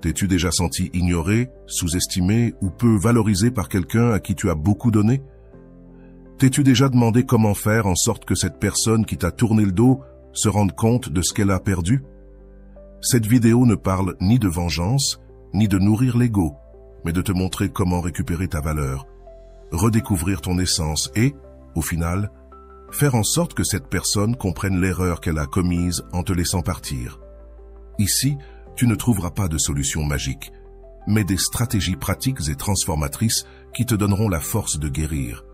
T'es-tu déjà senti ignoré, sous-estimé ou peu valorisé par quelqu'un à qui tu as beaucoup donné? T'es-tu déjà demandé comment faire en sorte que cette personne qui t'a tourné le dos se rende compte de ce qu'elle a perdu? Cette vidéo ne parle ni de vengeance, ni de nourrir l'ego, mais de te montrer comment récupérer ta valeur, redécouvrir ton essence et, au final, faire en sorte que cette personne comprenne l'erreur qu'elle a commise en te laissant partir. Ici, tu ne trouveras pas de solution magique, mais des stratégies pratiques et transformatrices qui te donneront la force de guérir.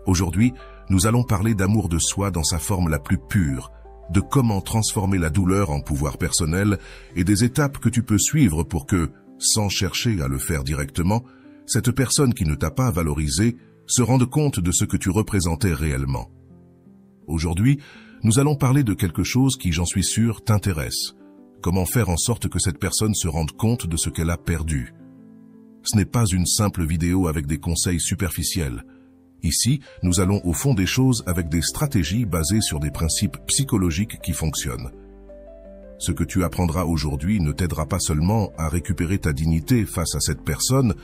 Aujourd'hui, nous allons parler d'amour de soi dans sa forme la plus pure, de comment transformer la douleur en pouvoir personnel et des étapes que tu peux suivre pour que, sans chercher à le faire directement, cette personne qui ne t'a pas valorisé se rende compte de ce que tu représentais réellement. Aujourd'hui, nous allons parler de quelque chose qui, j'en suis sûr, t'intéresse. Comment faire en sorte que cette personne se rende compte de ce qu'elle a perdu. Ce n'est pas une simple vidéo avec des conseils superficiels. Ici, nous allons au fond des choses avec des stratégies basées sur des principes psychologiques qui fonctionnent. Ce que tu apprendras aujourd'hui ne t'aidera pas seulement à récupérer ta dignité face à cette personne,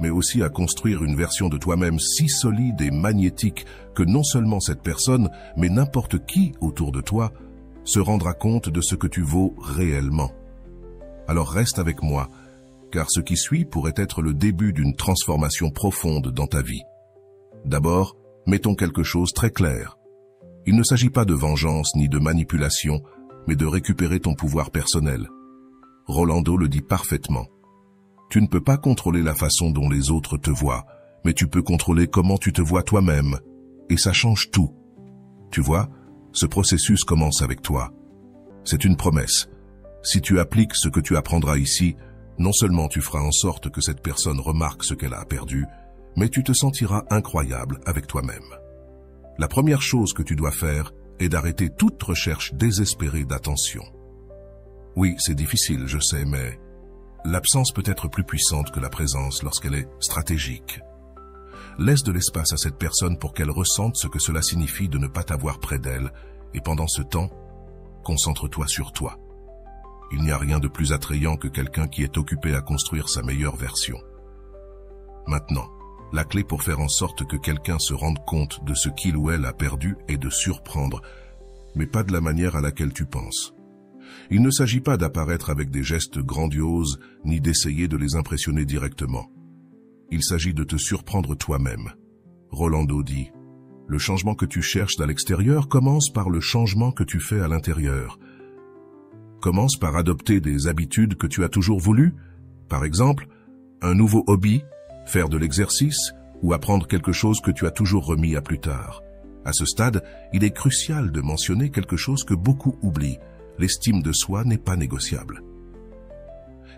mais aussi à construire une version de toi-même si solide et magnétique que non seulement cette personne, mais n'importe qui autour de toi, se rendra compte de ce que tu vaux réellement. Alors reste avec moi, car ce qui suit pourrait être le début d'une transformation profonde dans ta vie. D'abord, mettons quelque chose très clair. Il ne s'agit pas de vengeance ni de manipulation, mais de récupérer ton pouvoir personnel. Rolando le dit parfaitement. Tu ne peux pas contrôler la façon dont les autres te voient, mais tu peux contrôler comment tu te vois toi-même. Et ça change tout. Tu vois, ce processus commence avec toi. C'est une promesse. Si tu appliques ce que tu apprendras ici, non seulement tu feras en sorte que cette personne remarque ce qu'elle a perdu, mais tu te sentiras incroyable avec toi-même. La première chose que tu dois faire est d'arrêter toute recherche désespérée d'attention. Oui, c'est difficile, je sais, mais l'absence peut être plus puissante que la présence lorsqu'elle est stratégique. Laisse de l'espace à cette personne pour qu'elle ressente ce que cela signifie de ne pas t'avoir près d'elle, et pendant ce temps, concentre-toi sur toi. Il n'y a rien de plus attrayant que quelqu'un qui est occupé à construire sa meilleure version. Maintenant, la clé pour faire en sorte que quelqu'un se rende compte de ce qu'il ou elle a perdu est de surprendre, mais pas de la manière à laquelle tu penses. Il ne s'agit pas d'apparaître avec des gestes grandioses, ni d'essayer de les impressionner directement. Il s'agit de te surprendre toi-même. Rolando dit, « Le changement que tu cherches à l'extérieur commence par le changement que tu fais à l'intérieur. Commence par adopter des habitudes que tu as toujours voulu, par exemple, un nouveau hobby, faire de l'exercice ou apprendre quelque chose que tu as toujours remis à plus tard. À ce stade, il est crucial de mentionner quelque chose que beaucoup oublient. L'estime de soi n'est pas négociable.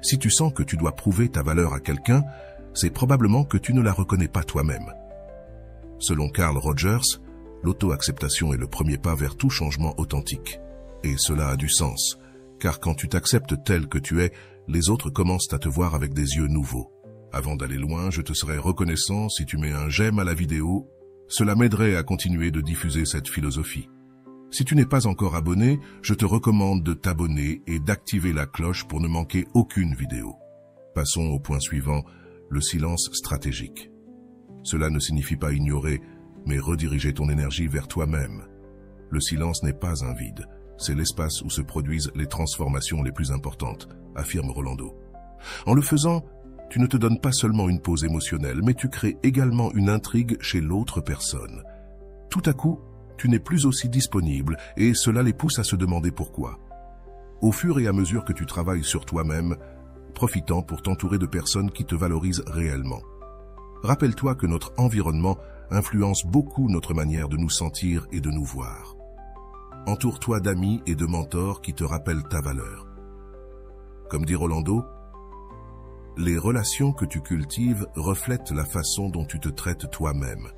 Si tu sens que tu dois prouver ta valeur à quelqu'un, c'est probablement que tu ne la reconnais pas toi-même. Selon Carl Rogers, l'auto-acceptation est le premier pas vers tout changement authentique. Et cela a du sens, car quand tu t'acceptes tel que tu es, les autres commencent à te voir avec des yeux nouveaux. Avant d'aller loin, je te serais reconnaissant si tu mets un j'aime à la vidéo. Cela m'aiderait à continuer de diffuser cette philosophie. Si tu n'es pas encore abonné, je te recommande de t'abonner et d'activer la cloche pour ne manquer aucune vidéo. Passons au point suivant, le silence stratégique. Cela ne signifie pas ignorer, mais rediriger ton énergie vers toi-même. Le silence n'est pas un vide, c'est l'espace où se produisent les transformations les plus importantes, affirme Rolando. En le faisant, tu ne te donnes pas seulement une pause émotionnelle, mais tu crées également une intrigue chez l'autre personne. Tout à coup, tu n'es plus aussi disponible et cela les pousse à se demander pourquoi. Au fur et à mesure que tu travailles sur toi-même, profitant pour t'entourer de personnes qui te valorisent réellement. Rappelle-toi que notre environnement influence beaucoup notre manière de nous sentir et de nous voir. Entoure-toi d'amis et de mentors qui te rappellent ta valeur. Comme dit Rolando, les relations que tu cultives reflètent la façon dont tu te traites toi-même.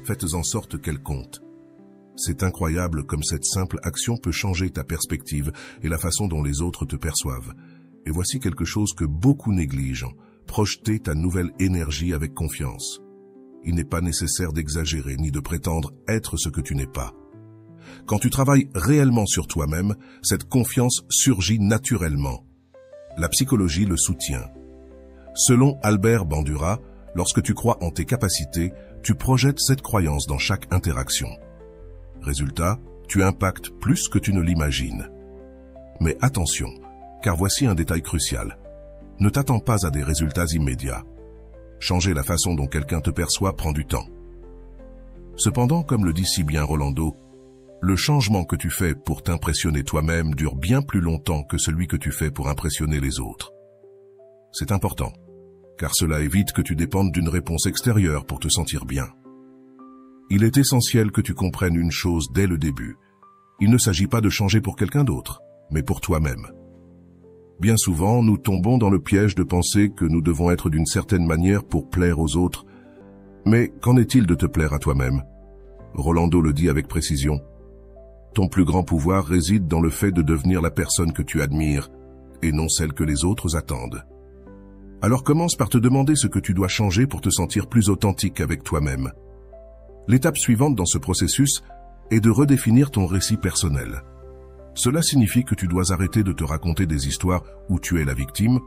Faites en sorte qu'elles comptent. C'est incroyable comme cette simple action peut changer ta perspective et la façon dont les autres te perçoivent. Et voici quelque chose que beaucoup négligent, projeter ta nouvelle énergie avec confiance. Il n'est pas nécessaire d'exagérer ni de prétendre être ce que tu n'es pas. Quand tu travailles réellement sur toi-même, cette confiance surgit naturellement. La psychologie le soutient. Selon Albert Bandura, lorsque tu crois en tes capacités, tu projettes cette croyance dans chaque interaction. Résultat, tu impactes plus que tu ne l'imagines. Mais attention, car voici un détail crucial. Ne t'attends pas à des résultats immédiats. Changer la façon dont quelqu'un te perçoit prend du temps. Cependant, comme le dit si bien Rolando, le changement que tu fais pour t'impressionner toi-même dure bien plus longtemps que celui que tu fais pour impressionner les autres. C'est important, car cela évite que tu dépendes d'une réponse extérieure pour te sentir bien. Il est essentiel que tu comprennes une chose dès le début. Il ne s'agit pas de changer pour quelqu'un d'autre, mais pour toi-même. Bien souvent, nous tombons dans le piège de penser que nous devons être d'une certaine manière pour plaire aux autres. Mais qu'en est-il de te plaire à toi-même? Rolando le dit avec précision. Ton plus grand pouvoir réside dans le fait de devenir la personne que tu admires, et non celle que les autres attendent. Alors commence par te demander ce que tu dois changer pour te sentir plus authentique avec toi-même. L'étape suivante dans ce processus est de redéfinir ton récit personnel. Cela signifie que tu dois arrêter de te raconter des histoires où tu es la victime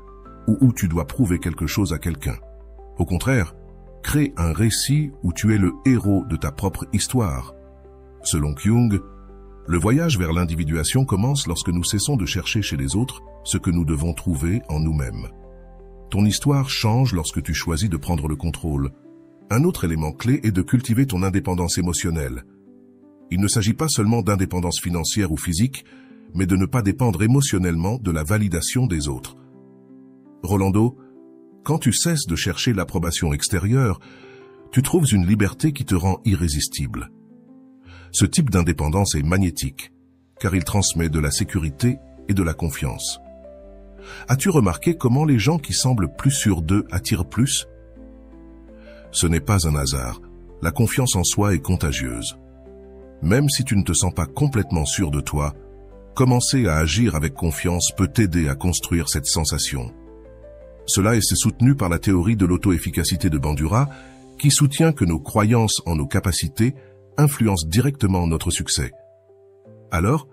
ou où tu dois prouver quelque chose à quelqu'un. Au contraire, crée un récit où tu es le héros de ta propre histoire. Selon Jung, le voyage vers l'individuation commence lorsque nous cessons de chercher chez les autres ce que nous devons trouver en nous-mêmes. Ton histoire change lorsque tu choisis de prendre le contrôle. Un autre élément clé est de cultiver ton indépendance émotionnelle. Il ne s'agit pas seulement d'indépendance financière ou physique, mais de ne pas dépendre émotionnellement de la validation des autres. Rolando, quand tu cesses de chercher l'approbation extérieure, tu trouves une liberté qui te rend irrésistible. Ce type d'indépendance est magnétique, car il transmet de la sécurité et de la confiance. As-tu remarqué comment les gens qui semblent plus sûrs d'eux attirent plus? Ce n'est pas un hasard, la confiance en soi est contagieuse. Même si tu ne te sens pas complètement sûr de toi, commencer à agir avec confiance peut t'aider à construire cette sensation. Cela est soutenu par la théorie de l'auto-efficacité de Bandura, qui soutient que nos croyances en nos capacités influencent directement notre succès. Alors,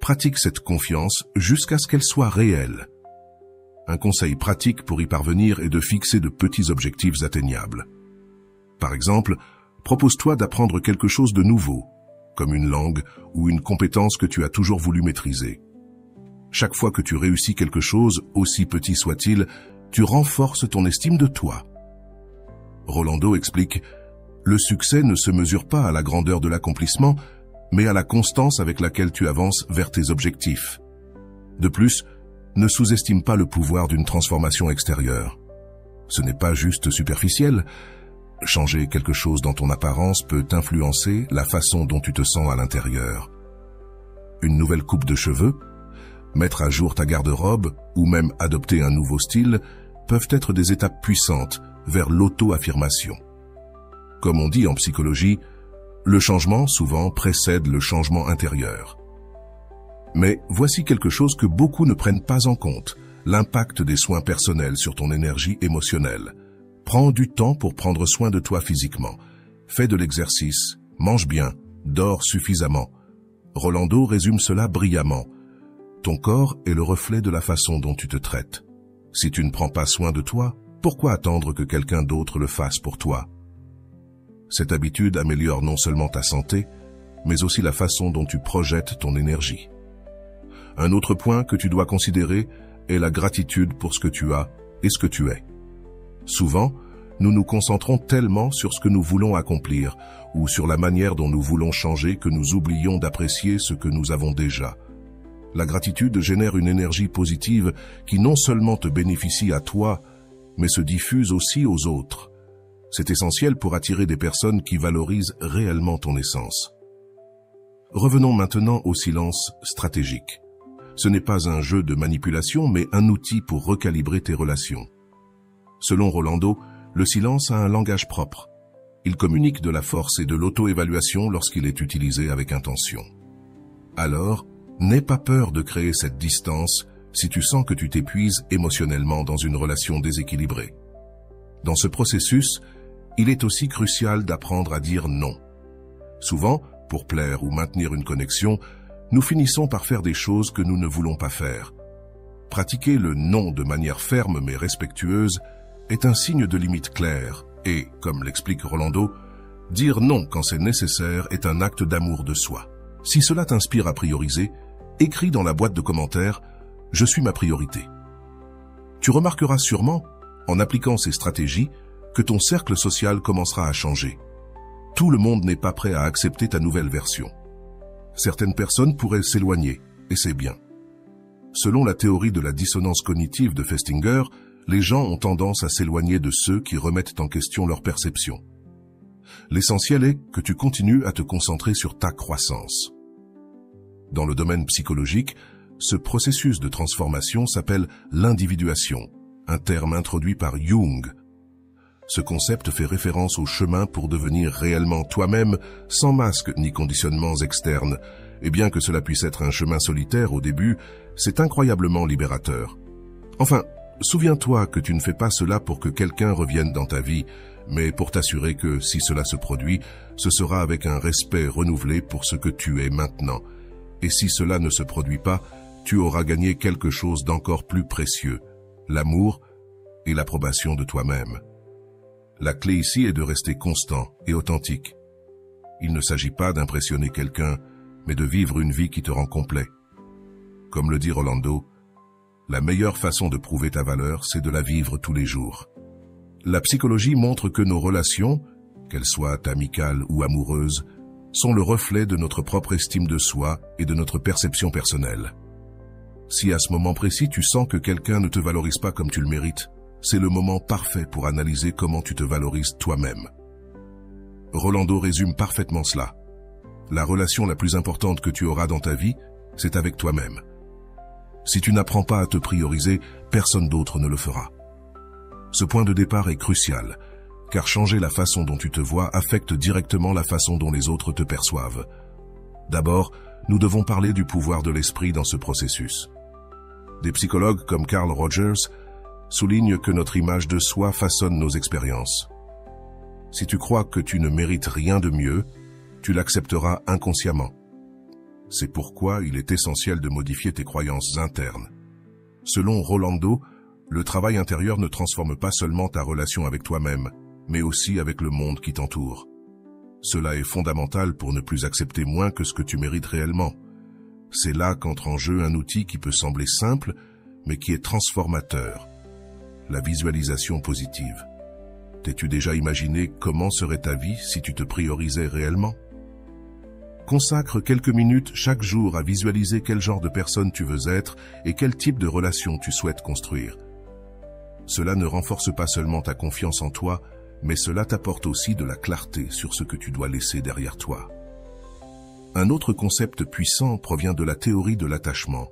pratique cette confiance jusqu'à ce qu'elle soit réelle. Un conseil pratique pour y parvenir est de fixer de petits objectifs atteignables. Par exemple, propose-toi d'apprendre quelque chose de nouveau, comme une langue ou une compétence que tu as toujours voulu maîtriser. Chaque fois que tu réussis quelque chose, aussi petit soit-il, tu renforces ton estime de toi. Rolando explique, le succès ne se mesure pas à la grandeur de l'accomplissement, mais à la constance avec laquelle tu avances vers tes objectifs. De plus, ne sous-estime pas le pouvoir d'une transformation extérieure. Ce n'est pas juste superficiel. Changer quelque chose dans ton apparence peut influencer la façon dont tu te sens à l'intérieur. Une nouvelle coupe de cheveux, mettre à jour ta garde-robe ou même adopter un nouveau style peuvent être des étapes puissantes vers l'auto-affirmation. Comme on dit en psychologie, le changement souvent précède le changement intérieur. Mais voici quelque chose que beaucoup ne prennent pas en compte, l'impact des soins personnels sur ton énergie émotionnelle. Prends du temps pour prendre soin de toi physiquement. Fais de l'exercice, mange bien, dors suffisamment. Rolando résume cela brillamment. Ton corps est le reflet de la façon dont tu te traites. Si tu ne prends pas soin de toi, pourquoi attendre que quelqu'un d'autre le fasse pour toi? Cette habitude améliore non seulement ta santé, mais aussi la façon dont tu projettes ton énergie. Un autre point que tu dois considérer est la gratitude pour ce que tu as et ce que tu es. Souvent, nous nous concentrons tellement sur ce que nous voulons accomplir ou sur la manière dont nous voulons changer que nous oublions d'apprécier ce que nous avons déjà. La gratitude génère une énergie positive qui non seulement te bénéficie à toi, mais se diffuse aussi aux autres. C'est essentiel pour attirer des personnes qui valorisent réellement ton essence. Revenons maintenant au silence stratégique. Ce n'est pas un jeu de manipulation, mais un outil pour recalibrer tes relations. Selon Rolando, le silence a un langage propre. Il communique de la force et de l'auto-évaluation lorsqu'il est utilisé avec intention. Alors, n'aie pas peur de créer cette distance si tu sens que tu t'épuises émotionnellement dans une relation déséquilibrée. Dans ce processus, il est aussi crucial d'apprendre à dire non. Souvent, pour plaire ou maintenir une connexion, nous finissons par faire des choses que nous ne voulons pas faire. Pratiquer le non de manière ferme mais respectueuse est un signe de limite claire et, comme l'explique Rolando, dire non quand c'est nécessaire est un acte d'amour de soi. Si cela t'inspire à prioriser, écris dans la boîte de commentaires « Je suis ma priorité ». Tu remarqueras sûrement, en appliquant ces stratégies, que ton cercle social commencera à changer. Tout le monde n'est pas prêt à accepter ta nouvelle version. Certaines personnes pourraient s'éloigner, et c'est bien. Selon la théorie de la dissonance cognitive de Festinger, les gens ont tendance à s'éloigner de ceux qui remettent en question leur perception. L'essentiel est que tu continues à te concentrer sur ta croissance. Dans le domaine psychologique, ce processus de transformation s'appelle l'individuation, un terme introduit par Jung. Ce concept fait référence au chemin pour devenir réellement toi-même, sans masque ni conditionnements externes, et bien que cela puisse être un chemin solitaire au début, c'est incroyablement libérateur. Enfin, souviens-toi que tu ne fais pas cela pour que quelqu'un revienne dans ta vie, mais pour t'assurer que, si cela se produit, ce sera avec un respect renouvelé pour ce que tu es maintenant. Et si cela ne se produit pas, tu auras gagné quelque chose d'encore plus précieux, l'amour et l'approbation de toi-même. La clé ici est de rester constant et authentique. Il ne s'agit pas d'impressionner quelqu'un, mais de vivre une vie qui te rend complet. Comme le dit Rolando, la meilleure façon de prouver ta valeur, c'est de la vivre tous les jours. La psychologie montre que nos relations, qu'elles soient amicales ou amoureuses, sont le reflet de notre propre estime de soi et de notre perception personnelle. Si à ce moment précis tu sens que quelqu'un ne te valorise pas comme tu le mérites, c'est le moment parfait pour analyser comment tu te valorises toi-même. Rolando résume parfaitement cela. La relation la plus importante que tu auras dans ta vie, c'est avec toi-même. Si tu n'apprends pas à te prioriser, personne d'autre ne le fera. Ce point de départ est crucial, car changer la façon dont tu te vois affecte directement la façon dont les autres te perçoivent. D'abord, nous devons parler du pouvoir de l'esprit dans ce processus. Des psychologues comme Carl Rogers soulignent que notre image de soi façonne nos expériences. Si tu crois que tu ne mérites rien de mieux, tu l'accepteras inconsciemment. C'est pourquoi il est essentiel de modifier tes croyances internes. Selon Rolando, le travail intérieur ne transforme pas seulement ta relation avec toi-même, mais aussi avec le monde qui t'entoure. Cela est fondamental pour ne plus accepter moins que ce que tu mérites réellement. C'est là qu'entre en jeu un outil qui peut sembler simple, mais qui est transformateur. La visualisation positive. T'es-tu déjà imaginé comment serait ta vie si tu te priorisais réellement? Consacre quelques minutes chaque jour à visualiser quel genre de personne tu veux être et quel type de relation tu souhaites construire. Cela ne renforce pas seulement ta confiance en toi, mais cela t'apporte aussi de la clarté sur ce que tu dois laisser derrière toi. Un autre concept puissant provient de la théorie de l'attachement,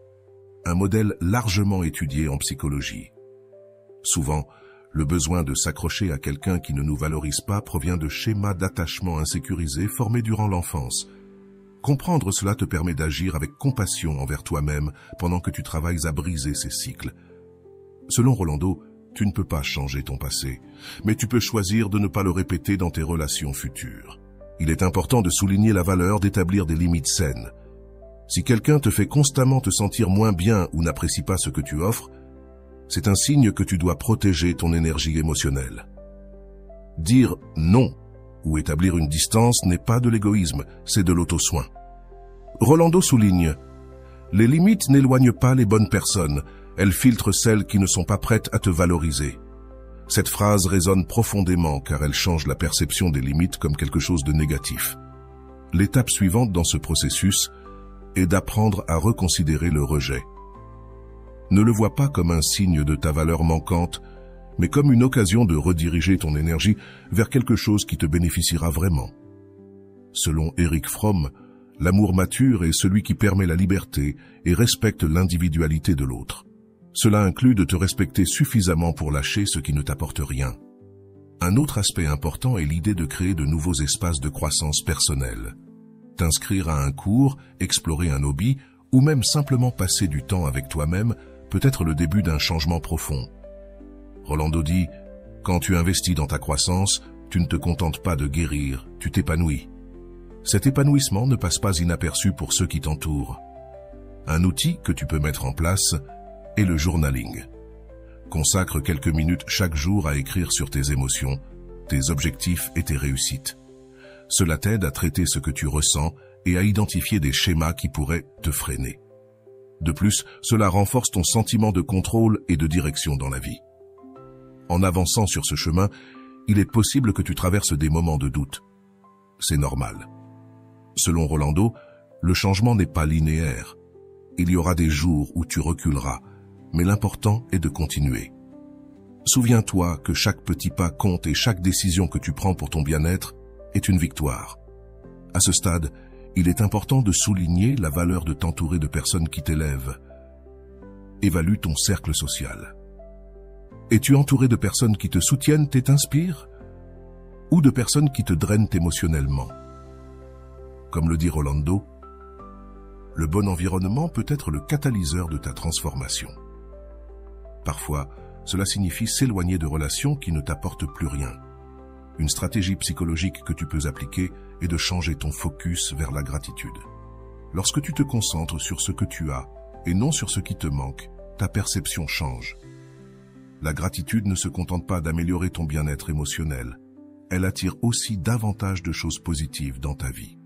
un modèle largement étudié en psychologie. Souvent, le besoin de s'accrocher à quelqu'un qui ne nous valorise pas provient de schémas d'attachement insécurisés formés durant l'enfance. Comprendre cela te permet d'agir avec compassion envers toi-même pendant que tu travailles à briser ces cycles. Selon Rolando, tu ne peux pas changer ton passé, mais tu peux choisir de ne pas le répéter dans tes relations futures. Il est important de souligner la valeur d'établir des limites saines. Si quelqu'un te fait constamment te sentir moins bien ou n'apprécie pas ce que tu offres, c'est un signe que tu dois protéger ton énergie émotionnelle. Dire non ou établir une distance n'est pas de l'égoïsme, c'est de l'auto-soin. Rolando souligne « Les limites n'éloignent pas les bonnes personnes, elles filtrent celles qui ne sont pas prêtes à te valoriser. » Cette phrase résonne profondément car elle change la perception des limites comme quelque chose de négatif. L'étape suivante dans ce processus est d'apprendre à reconsidérer le rejet. Ne le vois pas comme un signe de ta valeur manquante, mais comme une occasion de rediriger ton énergie vers quelque chose qui te bénéficiera vraiment. Selon Erich Fromm, l'amour mature est celui qui permet la liberté et respecte l'individualité de l'autre. Cela inclut de te respecter suffisamment pour lâcher ce qui ne t'apporte rien. Un autre aspect important est l'idée de créer de nouveaux espaces de croissance personnelle. T'inscrire à un cours, explorer un hobby ou même simplement passer du temps avec toi-même peut être le début d'un changement profond. Rolando dit « Quand tu investis dans ta croissance, tu ne te contentes pas de guérir, tu t'épanouis. » Cet épanouissement ne passe pas inaperçu pour ceux qui t'entourent. Un outil que tu peux mettre en place, est le journaling. Consacre quelques minutes chaque jour à écrire sur tes émotions, tes objectifs et tes réussites. Cela t'aide à traiter ce que tu ressens et à identifier des schémas qui pourraient te freiner. De plus, cela renforce ton sentiment de contrôle et de direction dans la vie. En avançant sur ce chemin, il est possible que tu traverses des moments de doute. C'est normal. Selon Rolando, le changement n'est pas linéaire. Il y aura des jours où tu reculeras, mais l'important est de continuer. Souviens-toi que chaque petit pas compte et chaque décision que tu prends pour ton bien-être est une victoire. À ce stade, il est important de souligner la valeur de t'entourer de personnes qui t'élèvent. Évalue ton cercle social. Es-tu entouré de personnes qui te soutiennent et t'inspirent, ou de personnes qui te drainent émotionnellement? Comme le dit Rolando, le bon environnement peut être le catalyseur de ta transformation. Parfois, cela signifie s'éloigner de relations qui ne t'apportent plus rien. Une stratégie psychologique que tu peux appliquer est de changer ton focus vers la gratitude. Lorsque tu te concentres sur ce que tu as et non sur ce qui te manque, ta perception change. La gratitude ne se contente pas d'améliorer ton bien-être émotionnel, elle attire aussi davantage de choses positives dans ta vie.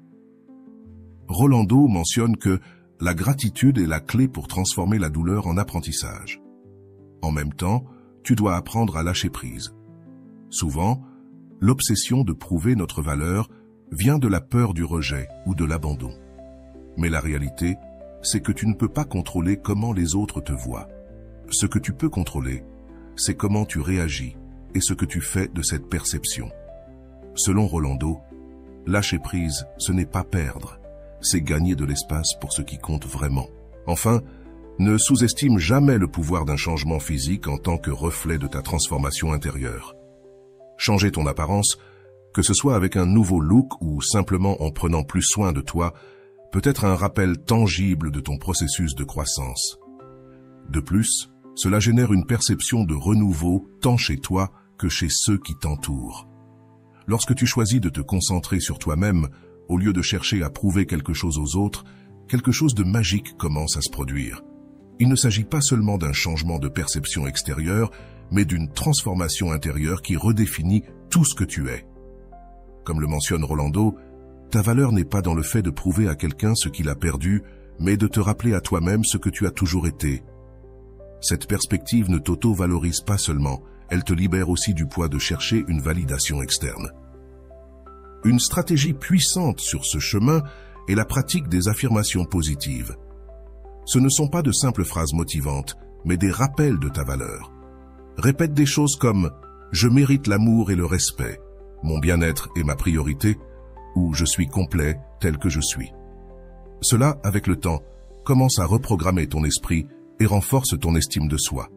Rolando mentionne que la gratitude est la clé pour transformer la douleur en apprentissage. En même temps, tu dois apprendre à lâcher prise. Souvent, l'obsession de prouver notre valeur vient de la peur du rejet ou de l'abandon. Mais la réalité, c'est que tu ne peux pas contrôler comment les autres te voient. Ce que tu peux contrôler, c'est comment tu réagis et ce que tu fais de cette perception. Selon Rolando, lâcher prise, ce n'est pas perdre, c'est gagner de l'espace pour ce qui compte vraiment. Enfin, ne sous-estime jamais le pouvoir d'un changement physique en tant que reflet de ta transformation intérieure. Changer ton apparence, que ce soit avec un nouveau look ou simplement en prenant plus soin de toi, peut être un rappel tangible de ton processus de croissance. De plus, cela génère une perception de renouveau tant chez toi que chez ceux qui t'entourent. Lorsque tu choisis de te concentrer sur toi-même, au lieu de chercher à prouver quelque chose aux autres, quelque chose de magique commence à se produire. Il ne s'agit pas seulement d'un changement de perception extérieure, mais d'une transformation intérieure qui redéfinit tout ce que tu es. Comme le mentionne Rolando, ta valeur n'est pas dans le fait de prouver à quelqu'un ce qu'il a perdu, mais de te rappeler à toi-même ce que tu as toujours été. Cette perspective ne t'auto-valorise pas seulement, elle te libère aussi du poids de chercher une validation externe. Une stratégie puissante sur ce chemin est la pratique des affirmations positives. Ce ne sont pas de simples phrases motivantes, mais des rappels de ta valeur. Répète des choses comme « Je mérite l'amour et le respect »,« Mon bien-être est ma priorité » ou « Je suis complet tel que je suis ». Cela, avec le temps, commence à reprogrammer ton esprit et renforce ton estime de soi.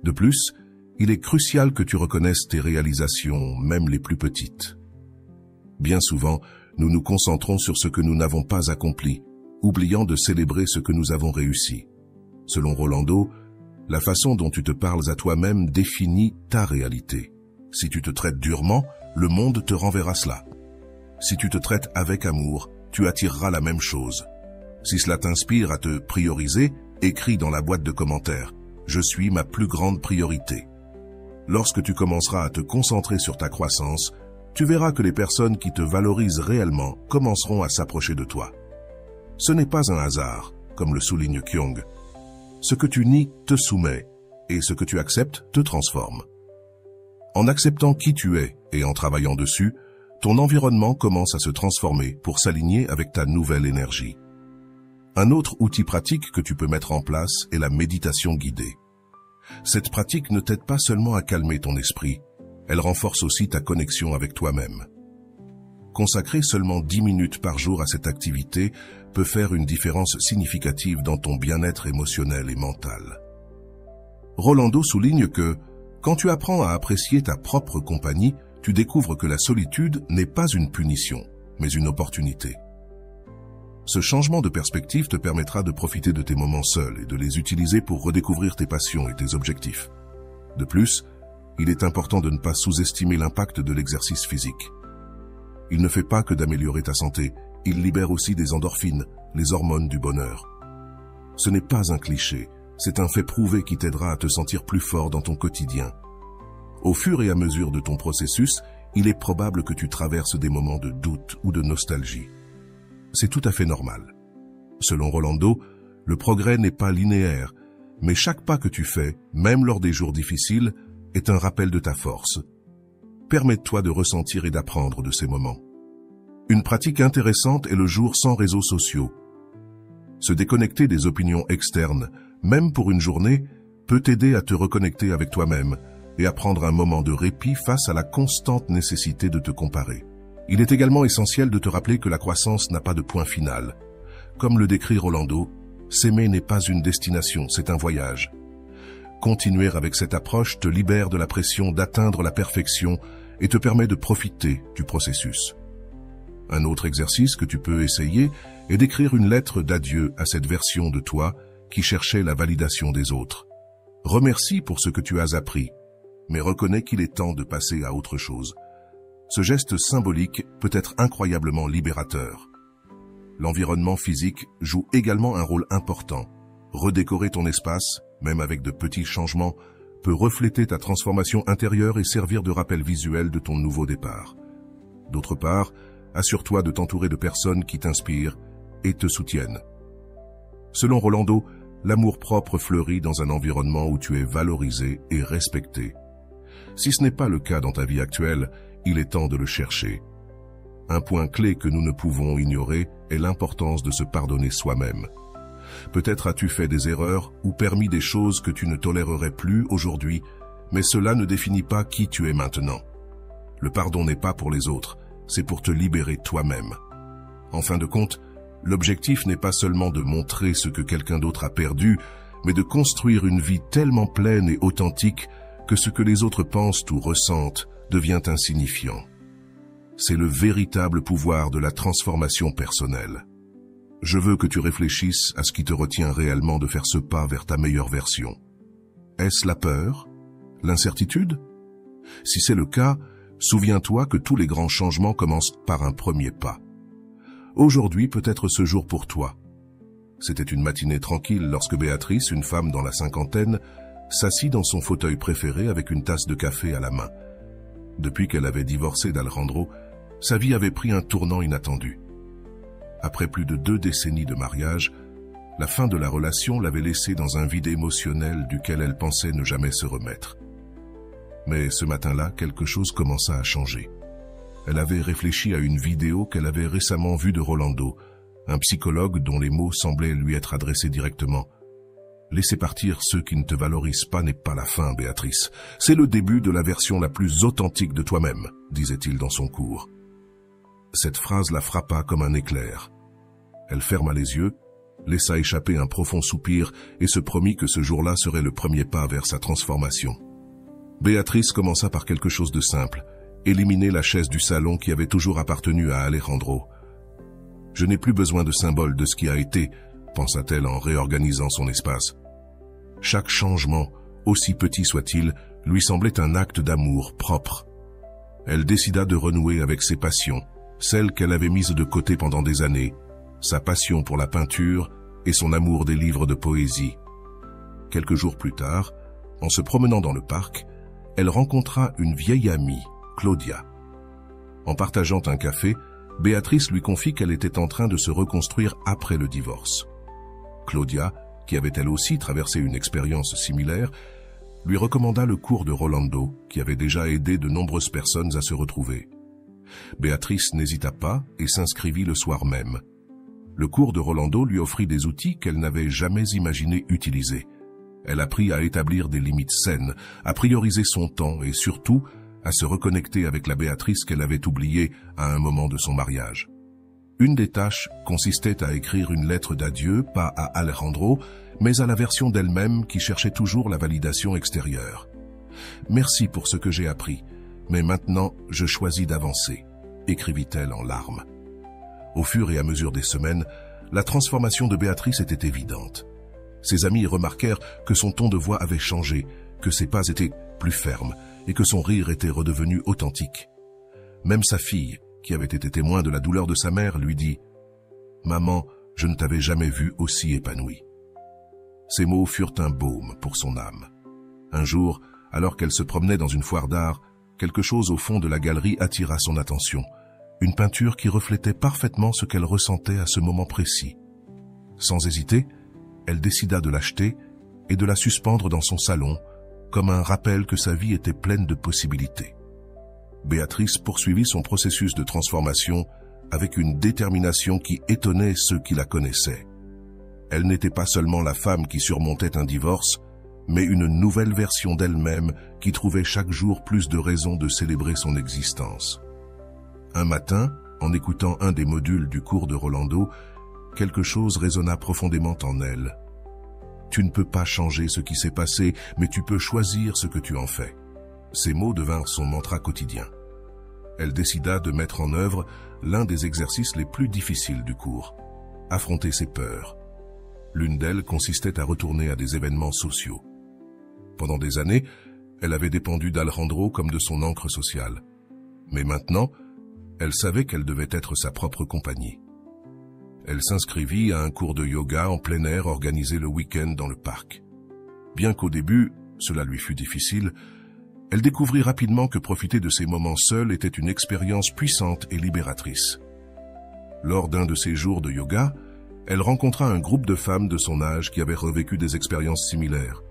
De plus, il est crucial que tu reconnaisses tes réalisations, même les plus petites. Bien souvent, nous nous concentrons sur ce que nous n'avons pas accompli, oubliant de célébrer ce que nous avons réussi. Selon Rolando, la façon dont tu te parles à toi-même définit ta réalité. Si tu te traites durement, le monde te renverra cela. Si tu te traites avec amour, tu attireras la même chose. Si cela t'inspire à te prioriser, écris dans la boîte de commentaires « Je suis ma plus grande priorité ». Lorsque tu commenceras à te concentrer sur ta croissance, tu verras que les personnes qui te valorisent réellement commenceront à s'approcher de toi. Ce n'est pas un hasard, comme le souligne Kyung. Ce que tu nies te soumet, et ce que tu acceptes te transforme. En acceptant qui tu es et en travaillant dessus, ton environnement commence à se transformer pour s'aligner avec ta nouvelle énergie. Un autre outil pratique que tu peux mettre en place est la méditation guidée. Cette pratique ne t'aide pas seulement à calmer ton esprit, elle renforce aussi ta connexion avec toi-même. Consacrer seulement 10 minutes par jour à cette activité peut faire une différence significative dans ton bien-être émotionnel et mental. Rolando souligne que, quand tu apprends à apprécier ta propre compagnie, tu découvres que la solitude n'est pas une punition, mais une opportunité. Ce changement de perspective te permettra de profiter de tes moments seuls et de les utiliser pour redécouvrir tes passions et tes objectifs. De plus, il est important de ne pas sous-estimer l'impact de l'exercice physique. Il ne fait pas que d'améliorer ta santé, il libère aussi des endorphines, les hormones du bonheur. Ce n'est pas un cliché, C'est un fait prouvé qui t'aidera à te sentir plus fort dans ton quotidien. Au fur et à mesure de ton processus, il est probable que tu traverses des moments de doute ou de nostalgie. C'est tout à fait normal. Selon Rolando, le progrès n'est pas linéaire, mais chaque pas que tu fais, même lors des jours difficiles, est un rappel de ta force. Permets-toi de ressentir et d'apprendre de ces moments. Une pratique intéressante est le jour sans réseaux sociaux. Se déconnecter des opinions externes, même pour une journée, peut t'aider à te reconnecter avec toi-même et à prendre un moment de répit face à la constante nécessité de te comparer. Il est également essentiel de te rappeler que la croissance n'a pas de point final. Comme le décrit Rolando, s'aimer n'est pas une destination, c'est un voyage. Continuer avec cette approche te libère de la pression d'atteindre la perfection et te permet de profiter du processus. Un autre exercice que tu peux essayer est d'écrire une lettre d'adieu à cette version de toi qui cherchait la validation des autres. Remercie pour ce que tu as appris, mais reconnais qu'il est temps de passer à autre chose. Ce geste symbolique peut être incroyablement libérateur. L'environnement physique joue également un rôle important. Redécorer ton espace, même avec de petits changements, peut refléter ta transformation intérieure et servir de rappel visuel de ton nouveau départ. D'autre part, assure-toi de t'entourer de personnes qui t'inspirent et te soutiennent. Selon Rolando, l'amour-propre fleurit dans un environnement où tu es valorisé et respecté. Si ce n'est pas le cas dans ta vie actuelle, il est temps de le chercher. Un point clé que nous ne pouvons ignorer est l'importance de se pardonner soi-même. Peut-être as-tu fait des erreurs ou permis des choses que tu ne tolérerais plus aujourd'hui, mais cela ne définit pas qui tu es maintenant. Le pardon n'est pas pour les autres, c'est pour te libérer toi-même. En fin de compte, l'objectif n'est pas seulement de montrer ce que quelqu'un d'autre a perdu, mais de construire une vie tellement pleine et authentique que ce que les autres pensent ou ressentent devient insignifiant. C'est le véritable pouvoir de la transformation personnelle. Je veux que tu réfléchisses à ce qui te retient réellement de faire ce pas vers ta meilleure version. Est-ce la peur? L'incertitude? Si c'est le cas, souviens-toi que tous les grands changements commencent par un premier pas. Aujourd'hui peut être ce jour pour toi. C'était une matinée tranquille lorsque Béatrice, une femme dans la cinquantaine, s'assit dans son fauteuil préféré avec une tasse de café à la main. Depuis qu'elle avait divorcé d'Alejandro, sa vie avait pris un tournant inattendu. Après plus de 2 décennies de mariage, la fin de la relation l'avait laissée dans un vide émotionnel duquel elle pensait ne jamais se remettre. Mais ce matin-là, quelque chose commença à changer. Elle avait réfléchi à une vidéo qu'elle avait récemment vue de Rolando, un psychologue dont les mots semblaient lui être adressés directement. « Laisser partir ceux qui ne te valorisent pas n'est pas la fin, Béatrice. C'est le début de la version la plus authentique de toi-même, » disait-il dans son cours. Cette phrase la frappa comme un éclair. Elle ferma les yeux, laissa échapper un profond soupir et se promit que ce jour-là serait le premier pas vers sa transformation. Béatrice commença par quelque chose de simple, éliminer la chaise du salon qui avait toujours appartenu à Alejandro. « Je n'ai plus besoin de symbole de ce qui a été », pensa-t-elle en réorganisant son espace. Chaque changement, aussi petit soit-il, lui semblait un acte d'amour propre. Elle décida de renouer avec ses passions, celles qu'elle avait mises de côté pendant des années, sa passion pour la peinture et son amour des livres de poésie. Quelques jours plus tard, en se promenant dans le parc, elle rencontra une vieille amie, Claudia. En partageant un café, Béatrice lui confie qu'elle était en train de se reconstruire après le divorce. Claudia, qui avait elle aussi traversé une expérience similaire, lui recommanda le cours de Rolando, qui avait déjà aidé de nombreuses personnes à se retrouver. Béatrice n'hésita pas et s'inscrivit le soir même. Le cours de Rolando lui offrit des outils qu'elle n'avait jamais imaginé utiliser. Elle apprit à établir des limites saines, à prioriser son temps et surtout à se reconnecter avec la Béatrice qu'elle avait oubliée à un moment de son mariage. Une des tâches consistait à écrire une lettre d'adieu, pas à Alejandro, mais à la version d'elle-même qui cherchait toujours la validation extérieure. « Merci pour ce que j'ai appris, mais maintenant je choisis d'avancer », écrivit-elle en larmes. Au fur et à mesure des semaines, la transformation de Béatrice était évidente. Ses amis remarquèrent que son ton de voix avait changé, que ses pas étaient plus fermes et que son rire était redevenu authentique. Même sa fille, qui avait été témoin de la douleur de sa mère, lui dit « Maman, je ne t'avais jamais vue aussi épanouie. » Ces mots furent un baume pour son âme. Un jour, alors qu'elle se promenait dans une foire d'art, quelque chose au fond de la galerie attira son attention. Une peinture qui reflétait parfaitement ce qu'elle ressentait à ce moment précis. Sans hésiter, elle décida de l'acheter et de la suspendre dans son salon, comme un rappel que sa vie était pleine de possibilités. Béatrice poursuivit son processus de transformation avec une détermination qui étonnait ceux qui la connaissaient. Elle n'était pas seulement la femme qui surmontait un divorce, mais une nouvelle version d'elle-même qui trouvait chaque jour plus de raisons de célébrer son existence. Un matin, en écoutant un des modules du cours de Rolando, quelque chose résonna profondément en elle. Tu ne peux pas changer ce qui s'est passé, mais tu peux choisir ce que tu en fais. Ces mots devinrent son mantra quotidien. Elle décida de mettre en œuvre l'un des exercices les plus difficiles du cours, affronter ses peurs. L'une d'elles consistait à retourner à des événements sociaux. Pendant des années, elle avait dépendu d'Alejandro comme de son ancre sociale. Mais maintenant, elle savait qu'elle devait être sa propre compagnie. Elle s'inscrivit à un cours de yoga en plein air organisé le week-end dans le parc. Bien qu'au début, cela lui fut difficile, elle découvrit rapidement que profiter de ces moments seuls était une expérience puissante et libératrice. Lors d'un de ces jours de yoga, elle rencontra un groupe de femmes de son âge qui avaient revécu des expériences similaires.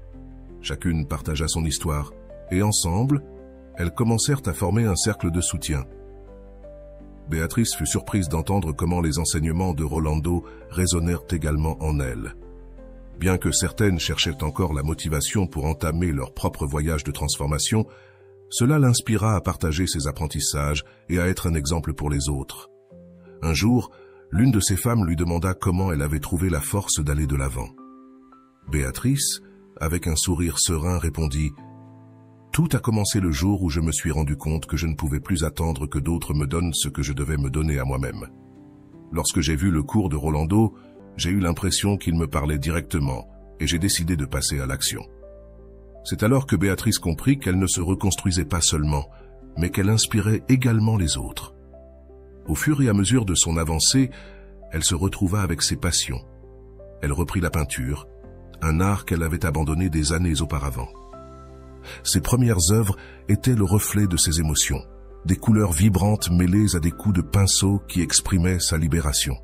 Chacune partagea son histoire, et ensemble, elles commencèrent à former un cercle de soutien. Béatrice fut surprise d'entendre comment les enseignements de Rolando résonnèrent également en elle. Bien que certaines cherchaient encore la motivation pour entamer leur propre voyage de transformation, cela l'inspira à partager ses apprentissages et à être un exemple pour les autres. Un jour, l'une de ces femmes lui demanda comment elle avait trouvé la force d'aller de l'avant. Béatrice, avec un sourire serein, répondit « Tout a commencé le jour où je me suis rendu compte que je ne pouvais plus attendre que d'autres me donnent ce que je devais me donner à moi-même. Lorsque j'ai vu le cours de Rolando, j'ai eu l'impression qu'il me parlait directement et j'ai décidé de passer à l'action. » C'est alors que Béatrice comprit qu'elle ne se reconstruisait pas seulement, mais qu'elle inspirait également les autres. Au fur et à mesure de son avancée, elle se retrouva avec ses passions. Elle reprit la peinture, un art qu'elle avait abandonné des années auparavant. Ses premières œuvres étaient le reflet de ses émotions, des couleurs vibrantes mêlées à des coups de pinceau qui exprimaient sa libération.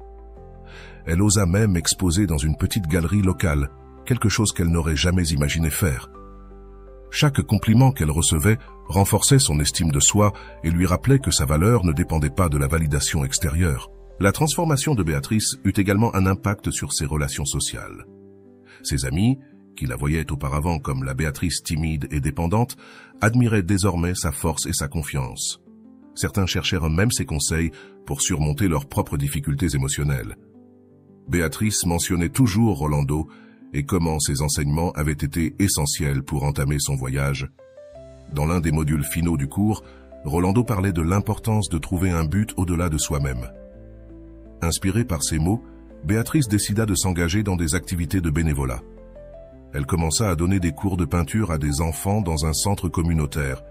Elle osa même exposer dans une petite galerie locale, quelque chose qu'elle n'aurait jamais imaginé faire. Chaque compliment qu'elle recevait renforçait son estime de soi et lui rappelait que sa valeur ne dépendait pas de la validation extérieure. La transformation de Béatrice eut également un impact sur ses relations sociales. Ses amis, qui la voyaient auparavant comme la Béatrice timide et dépendante, admiraient désormais sa force et sa confiance. Certains cherchèrent même ses conseils pour surmonter leurs propres difficultés émotionnelles. Béatrice mentionnait toujours Rolando et comment ses enseignements avaient été essentiels pour entamer son voyage. Dans l'un des modules finaux du cours, Rolando parlait de l'importance de trouver un but au-delà de soi-même. Inspirée par ces mots, Béatrice décida de s'engager dans des activités de bénévolat. Elle commença à donner des cours de peinture à des enfants dans un centre communautaire.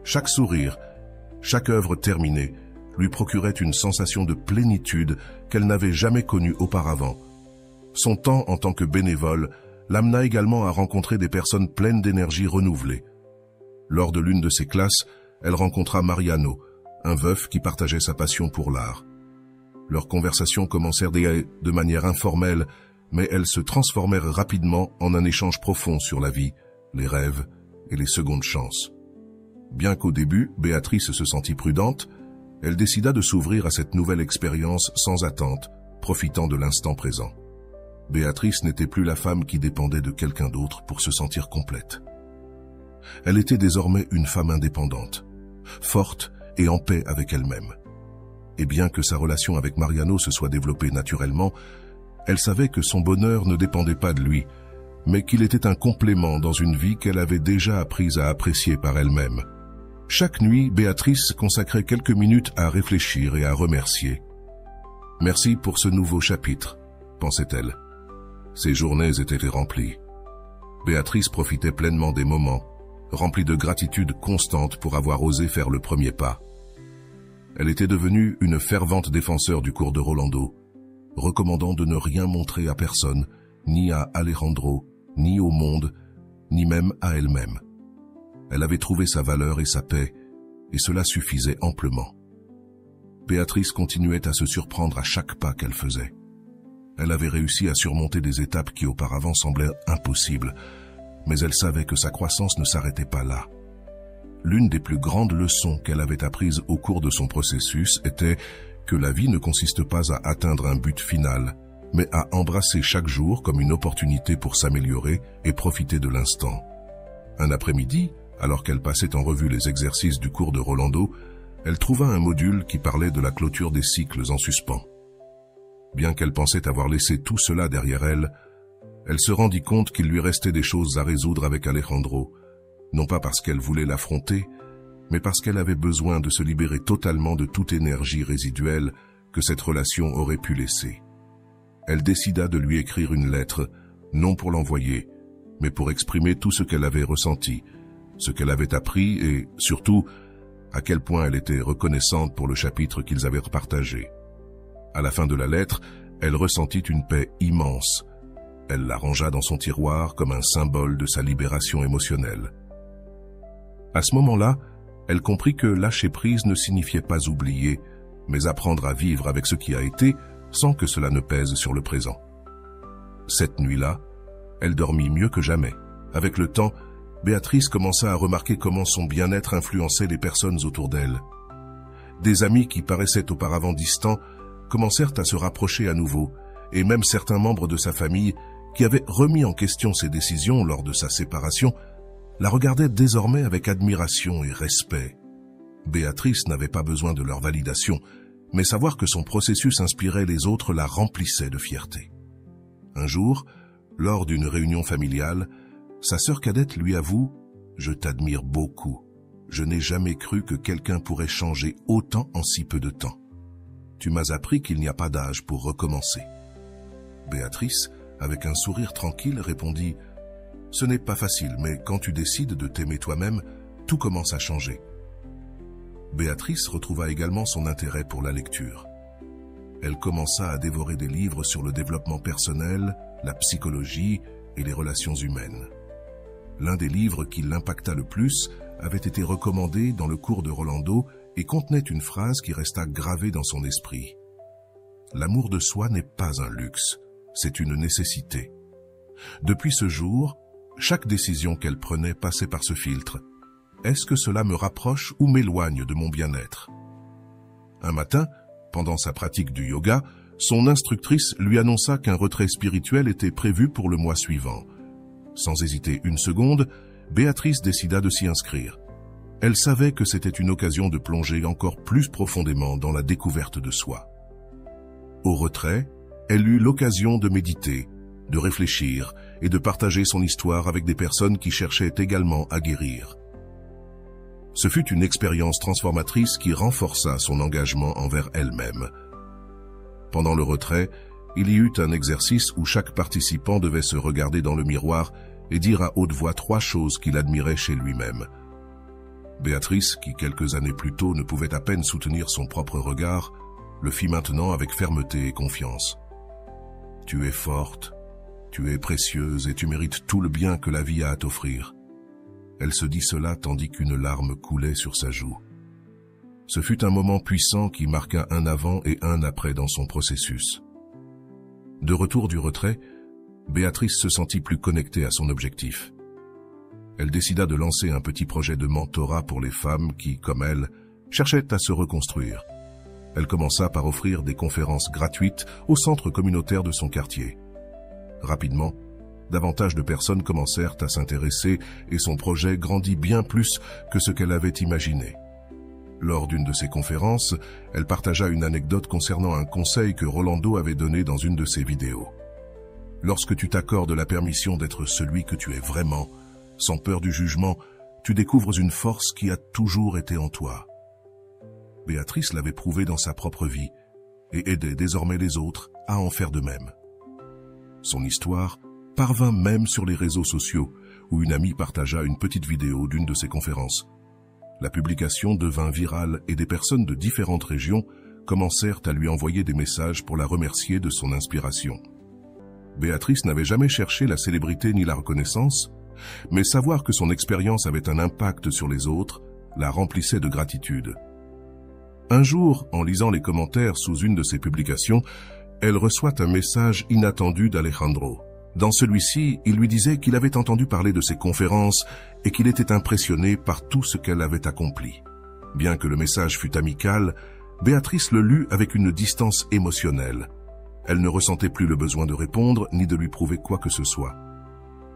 Chaque sourire, chaque œuvre terminée, lui procurait une sensation de plénitude qu'elle n'avait jamais connue auparavant. Son temps en tant que bénévole l'amena également à rencontrer des personnes pleines d'énergie renouvelée. Lors de l'une de ses classes, elle rencontra Mariano, un veuf qui partageait sa passion pour l'art. Leurs conversations commencèrent de manière informelle, mais elles se transformèrent rapidement en un échange profond sur la vie, les rêves et les secondes chances. Bien qu'au début, Béatrice se sentit prudente, elle décida de s'ouvrir à cette nouvelle expérience sans attente, profitant de l'instant présent. Béatrice n'était plus la femme qui dépendait de quelqu'un d'autre pour se sentir complète. Elle était désormais une femme indépendante, forte et en paix avec elle-même. Et bien que sa relation avec Mariano se soit développée naturellement, elle savait que son bonheur ne dépendait pas de lui, mais qu'il était un complément dans une vie qu'elle avait déjà apprise à apprécier par elle-même. Chaque nuit, Béatrice consacrait quelques minutes à réfléchir et à remercier. « Merci pour ce nouveau chapitre », pensait-elle. Ses journées étaient remplies. Béatrice profitait pleinement des moments, remplie de gratitude constante pour avoir osé faire le premier pas. Elle était devenue une fervente défenseur du cours de Rolando, recommandant de ne rien montrer à personne, ni à Alejandro, ni au monde, ni même à elle-même. Elle avait trouvé sa valeur et sa paix, et cela suffisait amplement. Béatrice continuait à se surprendre à chaque pas qu'elle faisait. Elle avait réussi à surmonter des étapes qui auparavant semblaient impossibles, mais elle savait que sa croissance ne s'arrêtait pas là. L'une des plus grandes leçons qu'elle avait apprises au cours de son processus était que la vie ne consiste pas à atteindre un but final, mais à embrasser chaque jour comme une opportunité pour s'améliorer et profiter de l'instant. Un après-midi, alors qu'elle passait en revue les exercices du cours de Rolando, elle trouva un module qui parlait de la clôture des cycles en suspens. Bien qu'elle pensait avoir laissé tout cela derrière elle, elle se rendit compte qu'il lui restait des choses à résoudre avec Alejandro, non pas parce qu'elle voulait l'affronter, mais parce qu'elle avait besoin de se libérer totalement de toute énergie résiduelle que cette relation aurait pu laisser. Elle décida de lui écrire une lettre, non pour l'envoyer, mais pour exprimer tout ce qu'elle avait ressenti, ce qu'elle avait appris et, surtout, à quel point elle était reconnaissante pour le chapitre qu'ils avaient partagé. À la fin de la lettre, elle ressentit une paix immense. Elle la rangea dans son tiroir comme un symbole de sa libération émotionnelle. À ce moment-là, elle comprit que lâcher prise ne signifiait pas oublier, mais apprendre à vivre avec ce qui a été sans que cela ne pèse sur le présent. Cette nuit-là, elle dormit mieux que jamais. Avec le temps, Béatrice commença à remarquer comment son bien-être influençait les personnes autour d'elle. Des amis qui paraissaient auparavant distants commencèrent à se rapprocher à nouveau, et même certains membres de sa famille, qui avaient remis en question ses décisions lors de sa séparation, la regardaient désormais avec admiration et respect. Béatrice n'avait pas besoin de leur validation, mais savoir que son processus inspirait les autres la remplissait de fierté. Un jour, lors d'une réunion familiale, sa sœur cadette lui avoue « Je t'admire beaucoup. Je n'ai jamais cru que quelqu'un pourrait changer autant en si peu de temps. Tu m'as appris qu'il n'y a pas d'âge pour recommencer. » Béatrice, avec un sourire tranquille, répondit « Ce n'est pas facile, mais quand tu décides de t'aimer toi-même, tout commence à changer. » Béatrice retrouva également son intérêt pour la lecture. Elle commença à dévorer des livres sur le développement personnel, la psychologie et les relations humaines. L'un des livres qui l'impacta le plus avait été recommandé dans le cours de Rolando et contenait une phrase qui resta gravée dans son esprit. « L'amour de soi n'est pas un luxe, c'est une nécessité. » Depuis ce jour, chaque décision qu'elle prenait passait par ce filtre. Est-ce que cela me rapproche ou m'éloigne de mon bien-être? Un matin, pendant sa pratique du yoga, son instructrice lui annonça qu'un retrait spirituel était prévu pour le mois suivant. Sans hésiter une seconde, Béatrice décida de s'y inscrire. Elle savait que c'était une occasion de plonger encore plus profondément dans la découverte de soi. Au retrait, elle eut l'occasion de méditer, de réfléchir et de partager son histoire avec des personnes qui cherchaient également à guérir. Ce fut une expérience transformatrice qui renforça son engagement envers elle-même. Pendant le retrait, il y eut un exercice où chaque participant devait se regarder dans le miroir et dire à haute voix 3 choses qu'il admirait chez lui-même. Béatrice, qui quelques années plus tôt ne pouvait à peine soutenir son propre regard, le fit maintenant avec fermeté et confiance. « Tu es forte, tu es précieuse et tu mérites tout le bien que la vie a à t'offrir. » Elle se dit cela tandis qu'une larme coulait sur sa joue. Ce fut un moment puissant qui marqua un avant et un après dans son processus. De retour du retrait, Béatrice se sentit plus connectée à son objectif. Elle décida de lancer un petit projet de mentorat pour les femmes qui, comme elle, cherchaient à se reconstruire. Elle commença par offrir des conférences gratuites au centre communautaire de son quartier. Rapidement, davantage de personnes commencèrent à s'intéresser et son projet grandit bien plus que ce qu'elle avait imaginé. Lors d'une de ses conférences, elle partagea une anecdote concernant un conseil que Rolando avait donné dans une de ses vidéos. Lorsque tu t'accordes la permission d'être celui que tu es vraiment, sans peur du jugement, tu découvres une force qui a toujours été en toi. Béatrice l'avait prouvé dans sa propre vie et aidait désormais les autres à en faire de même. Son histoire parvint même sur les réseaux sociaux, où une amie partagea une petite vidéo d'une de ses conférences. La publication devint virale et des personnes de différentes régions commencèrent à lui envoyer des messages pour la remercier de son inspiration. Béatrice n'avait jamais cherché la célébrité ni la reconnaissance, mais savoir que son expérience avait un impact sur les autres la remplissait de gratitude. Un jour, en lisant les commentaires sous une de ses publications, elle reçoit un message inattendu d'Alejandro. Dans celui-ci, il lui disait qu'il avait entendu parler de ses conférences et qu'il était impressionné par tout ce qu'elle avait accompli. Bien que le message fût amical, Béatrice le lut avec une distance émotionnelle. Elle ne ressentait plus le besoin de répondre ni de lui prouver quoi que ce soit.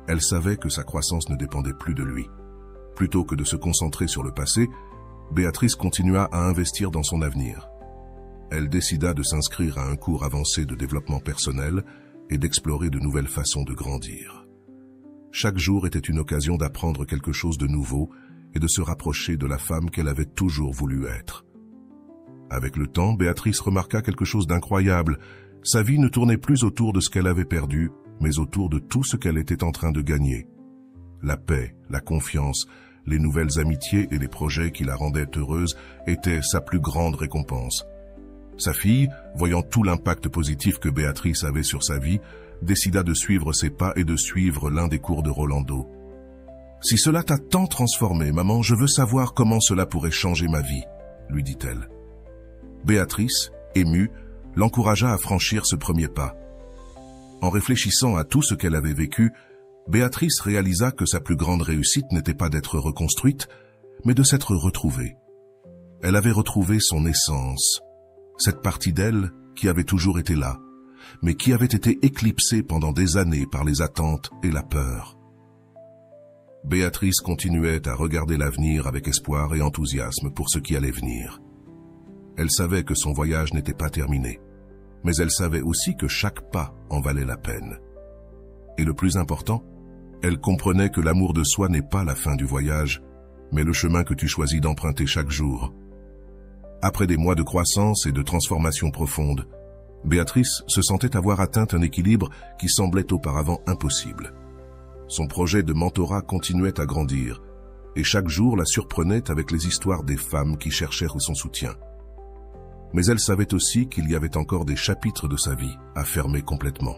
Elle savait que sa croissance ne dépendait plus de lui. Plutôt que de se concentrer sur le passé, Béatrice continua à investir dans son avenir. Elle décida de s'inscrire à un cours avancé de développement personnel et d'explorer de nouvelles façons de grandir. Chaque jour était une occasion d'apprendre quelque chose de nouveau et de se rapprocher de la femme qu'elle avait toujours voulu être. Avec le temps, Béatrice remarqua quelque chose d'incroyable. Sa vie ne tournait plus autour de ce qu'elle avait perdu, mais autour de tout ce qu'elle était en train de gagner. La paix, la confiance, les nouvelles amitiés et les projets qui la rendaient heureuse étaient sa plus grande récompense. Sa fille, voyant tout l'impact positif que Béatrice avait sur sa vie, décida de suivre ses pas et de suivre l'un des cours de Rolando. « Si cela t'a tant transformé, maman, je veux savoir comment cela pourrait changer ma vie, » lui dit-elle. Béatrice, émue, l'encouragea à franchir ce premier pas. En réfléchissant à tout ce qu'elle avait vécu, Béatrice réalisa que sa plus grande réussite n'était pas d'être reconstruite, mais de s'être retrouvée. Elle avait retrouvé son essence, cette partie d'elle qui avait toujours été là, mais qui avait été éclipsée pendant des années par les attentes et la peur. Béatrice continuait à regarder l'avenir avec espoir et enthousiasme pour ce qui allait venir. Elle savait que son voyage n'était pas terminé, mais elle savait aussi que chaque pas en valait la peine. Et le plus important, elle comprenait que l'amour de soi n'est pas la fin du voyage, mais le chemin que tu choisis d'emprunter chaque jour. Après des mois de croissance et de transformation profonde, Béatrice se sentait avoir atteint un équilibre qui semblait auparavant impossible. Son projet de mentorat continuait à grandir, et chaque jour la surprenait avec les histoires des femmes qui cherchaient son soutien. Mais elle savait aussi qu'il y avait encore des chapitres de sa vie à fermer complètement.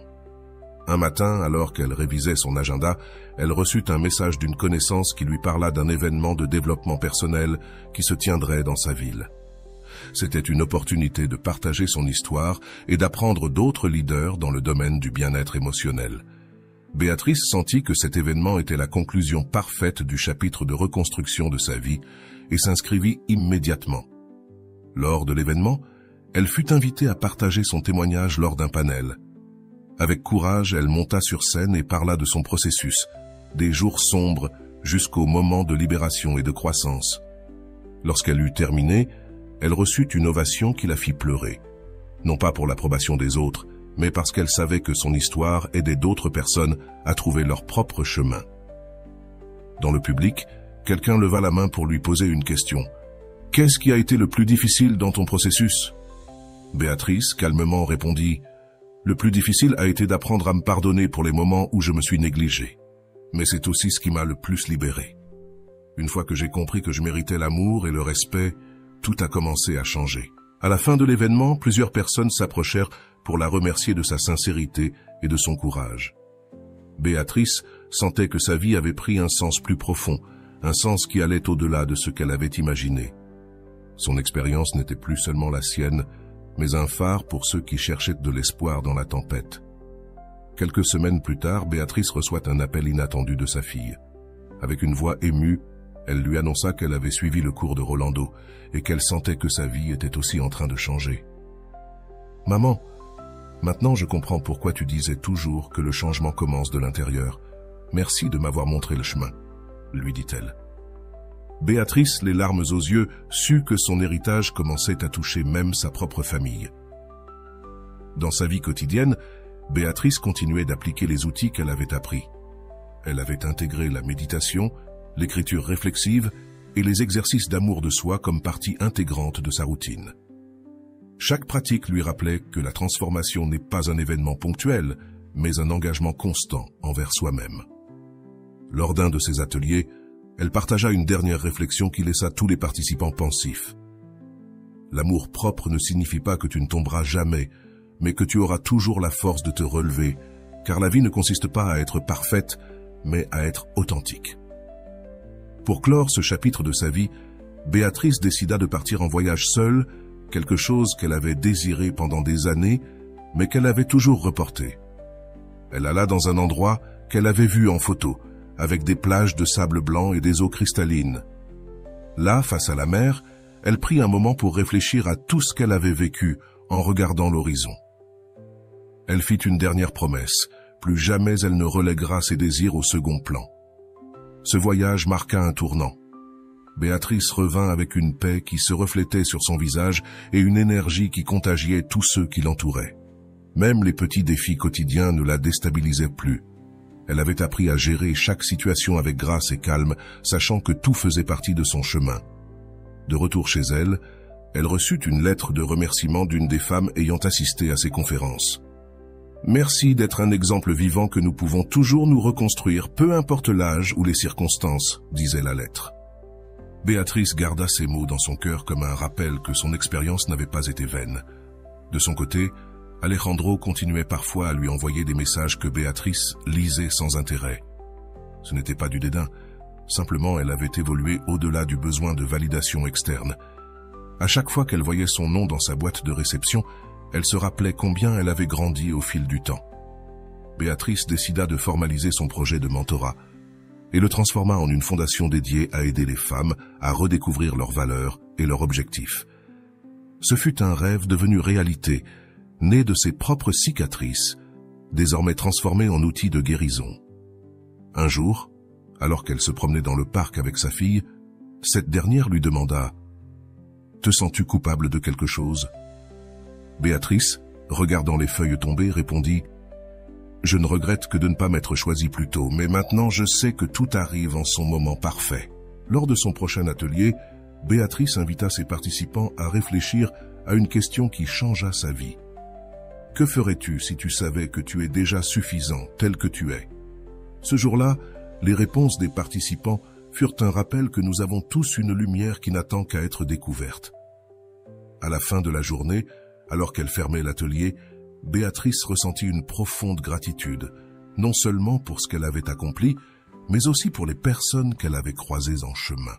Un matin, alors qu'elle révisait son agenda, elle reçut un message d'une connaissance qui lui parla d'un événement de développement personnel qui se tiendrait dans sa ville. C'était une opportunité de partager son histoire et d'apprendre d'autres leaders dans le domaine du bien-être émotionnel. Béatrice sentit que cet événement était la conclusion parfaite du chapitre de reconstruction de sa vie et s'inscrivit immédiatement. Lors de l'événement, elle fut invitée à partager son témoignage lors d'un panel. Avec courage, elle monta sur scène et parla de son processus, des jours sombres jusqu'au moment de libération et de croissance. Lorsqu'elle eut terminé, elle reçut une ovation qui la fit pleurer. Non pas pour l'approbation des autres, mais parce qu'elle savait que son histoire aidait d'autres personnes à trouver leur propre chemin. Dans le public, quelqu'un leva la main pour lui poser une question. « Qu'est-ce qui a été le plus difficile dans ton processus ?» Béatrice, calmement, répondit « Le plus difficile a été d'apprendre à me pardonner pour les moments où je me suis négligée. Mais c'est aussi ce qui m'a le plus libérée. Une fois que j'ai compris que je méritais l'amour et le respect, tout a commencé à changer. » À la fin de l'événement, plusieurs personnes s'approchèrent pour la remercier de sa sincérité et de son courage. Béatrice sentait que sa vie avait pris un sens plus profond, un sens qui allait au-delà de ce qu'elle avait imaginé. Son expérience n'était plus seulement la sienne, mais un phare pour ceux qui cherchaient de l'espoir dans la tempête. Quelques semaines plus tard, Béatrice reçoit un appel inattendu de sa fille. Avec une voix émue, elle lui annonça qu'elle avait suivi le cours de Rolando et qu'elle sentait que sa vie était aussi en train de changer. « Maman, maintenant je comprends pourquoi tu disais toujours que le changement commence de l'intérieur. Merci de m'avoir montré le chemin, » lui dit-elle. Béatrice, les larmes aux yeux, sut que son héritage commençait à toucher même sa propre famille. Dans sa vie quotidienne, Béatrice continuait d'appliquer les outils qu'elle avait appris. Elle avait intégré la méditation, l'écriture réflexive et les exercices d'amour de soi comme partie intégrante de sa routine. Chaque pratique lui rappelait que la transformation n'est pas un événement ponctuel, mais un engagement constant envers soi-même. Lors d'un de ces ateliers, elle partagea une dernière réflexion qui laissa tous les participants pensifs. L'amour propre ne signifie pas que tu ne tomberas jamais, mais que tu auras toujours la force de te relever, car la vie ne consiste pas à être parfaite, mais à être authentique. Pour clore ce chapitre de sa vie, Béatrice décida de partir en voyage seule, quelque chose qu'elle avait désiré pendant des années, mais qu'elle avait toujours reporté. Elle alla dans un endroit qu'elle avait vu en photo, avec des plages de sable blanc et des eaux cristallines. Là, face à la mer, elle prit un moment pour réfléchir à tout ce qu'elle avait vécu en regardant l'horizon. Elle fit une dernière promesse, plus jamais elle ne relèguera ses désirs au second plan. Ce voyage marqua un tournant. Béatrice revint avec une paix qui se reflétait sur son visage et une énergie qui contagiait tous ceux qui l'entouraient. Même les petits défis quotidiens ne la déstabilisaient plus. Elle avait appris à gérer chaque situation avec grâce et calme, sachant que tout faisait partie de son chemin. De retour chez elle, elle reçut une lettre de remerciement d'une des femmes ayant assisté à ses conférences. « Merci d'être un exemple vivant que nous pouvons toujours nous reconstruire, peu importe l'âge ou les circonstances », disait la lettre. Béatrice garda ces mots dans son cœur comme un rappel que son expérience n'avait pas été vaine. De son côté, Alejandro continuait parfois à lui envoyer des messages que Béatrice lisait sans intérêt. Ce n'était pas du dédain, simplement elle avait évolué au-delà du besoin de validation externe. À chaque fois qu'elle voyait son nom dans sa boîte de réception, elle se rappelait combien elle avait grandi au fil du temps. Béatrice décida de formaliser son projet de mentorat et le transforma en une fondation dédiée à aider les femmes à redécouvrir leurs valeurs et leurs objectifs. Ce fut un rêve devenu réalité, né de ses propres cicatrices, désormais transformé en outil de guérison. Un jour, alors qu'elle se promenait dans le parc avec sa fille, cette dernière lui demanda « Te sens-tu coupable de quelque chose ?» Béatrice, regardant les feuilles tombées, répondit « Je ne regrette que de ne pas m'être choisie plus tôt, mais maintenant je sais que tout arrive en son moment parfait. » Lors de son prochain atelier, Béatrice invita ses participants à réfléchir à une question qui changea sa vie. Que ferais-tu si tu savais que tu es déjà suffisant tel que tu es? Ce jour-là, les réponses des participants furent un rappel que nous avons tous une lumière qui n'attend qu'à être découverte. À la fin de la journée, alors qu'elle fermait l'atelier, Béatrice ressentit une profonde gratitude, non seulement pour ce qu'elle avait accompli, mais aussi pour les personnes qu'elle avait croisées en chemin.